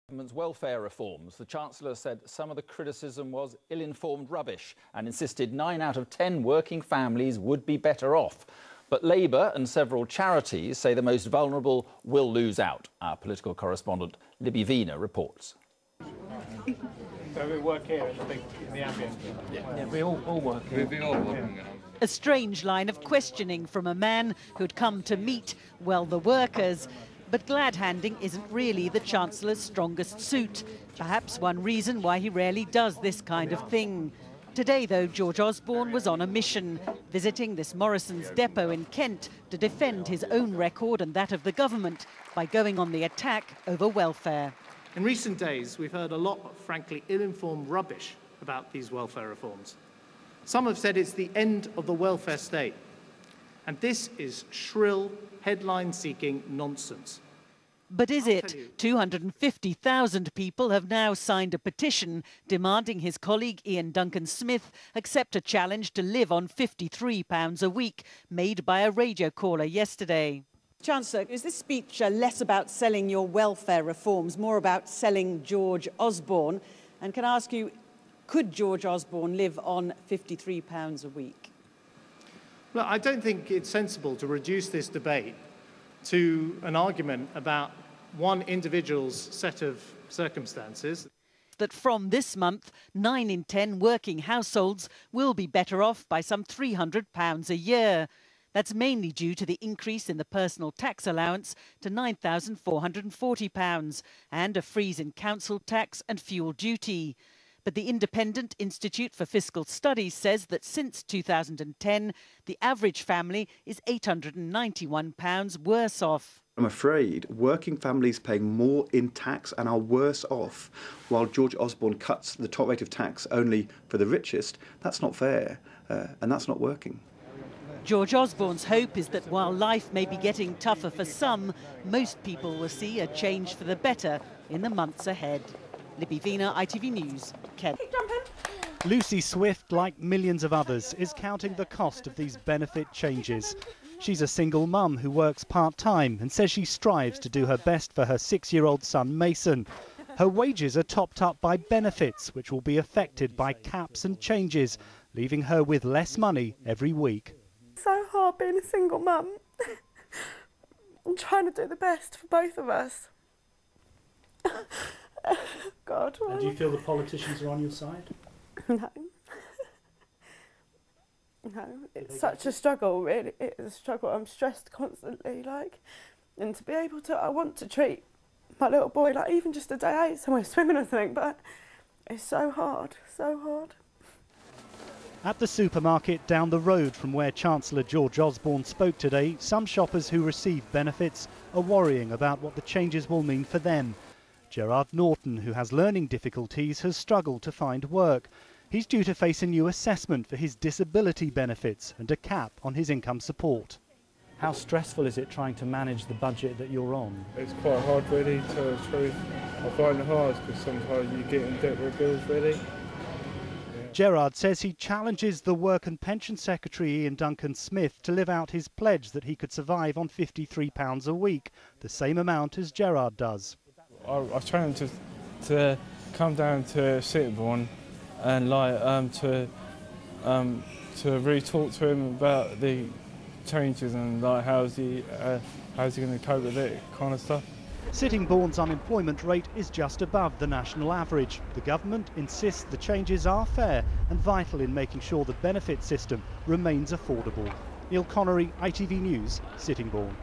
Government's welfare reforms. The Chancellor said some of the criticism was ill-informed rubbish and insisted 9 out of 10 working families would be better off. But Labour and several charities say the most vulnerable will lose out. Our political correspondent Libby Vina reports. So we work here in the ambient? Yeah, we all work here. We all work here. A strange line of questioning from a man who'd come to meet, well, the workers. But glad-handing isn't really the Chancellor's strongest suit. Perhaps one reason why he rarely does this kind of thing. Today, though, George Osborne was on a mission, visiting this Morrison's depot in Kent to defend his own record and that of the government by going on the attack over welfare. In recent days, we've heard a lot of, frankly, ill-informed rubbish about these welfare reforms. Some have said it's the end of the welfare state. And this is shrill, headline-seeking nonsense. But is it? 250,000 people have now signed a petition demanding his colleague Ian Duncan-Smith accept a challenge to live on £53 a week, made by a radio caller yesterday. Chancellor, is this speech less about selling your welfare reforms, more about selling George Osborne? And can I ask you, could George Osborne live on £53 a week? Look, I don't think it's sensible to reduce this debate to an argument about one individual's set of circumstances. That from this month, 9 in 10 working households will be better off by some £300 a year. That's mainly due to the increase in the personal tax allowance to £9,440 and a freeze in council tax and fuel duty. But the Independent Institute for Fiscal Studies says that since 2010, the average family is £891 worse off. I'm afraid working families paying more in tax and are worse off, while George Osborne cuts the top rate of tax only for the richest. That's not fair, and that's not working. George Osborne's hope is that while life may be getting tougher for some, most people will see a change for the better in the months ahead. Libby Vina, ITV News, Kent. Lucy Swift, like millions of others, is counting the cost of these benefit changes. She's a single mum who works part-time and says she strives to do her best for her 6-year-old son Mason. Her wages are topped up by benefits, which will be affected by caps and changes, leaving her with less money every week. So hard being a single mum. I'm trying to do the best for both of us. God. And do you feel the politicians are on your side? No. No, it's such a struggle, really. It's a struggle. I'm stressed constantly, and to be able to, I want to treat my little boy, even just a day out somewhere swimming or something, but it's so hard, so hard. At the supermarket down the road from where Chancellor George Osborne spoke today, some shoppers who receive benefits are worrying about what the changes will mean for them. Gerard Norton, who has learning difficulties, has struggled to find work. He's due to face a new assessment for his disability benefits and a cap on his income support. How stressful is it trying to manage the budget that you're on? It's quite hard, really, to tell the truth. I find it hard because sometimes you get in debt with bills, really. Yeah. Gerard says he challenges the Work and Pension Secretary Ian Duncan-Smith to live out his pledge that he could survive on £53 a week, the same amount as Gerard does. I challenge him to come down to Osborne and to really talk to him about the changes and how's he going to cope with it, kind of stuff. Sittingbourne's unemployment rate is just above the national average. The government insists the changes are fair and vital in making sure the benefit system remains affordable. Neil Connery, ITV News, Sittingbourne.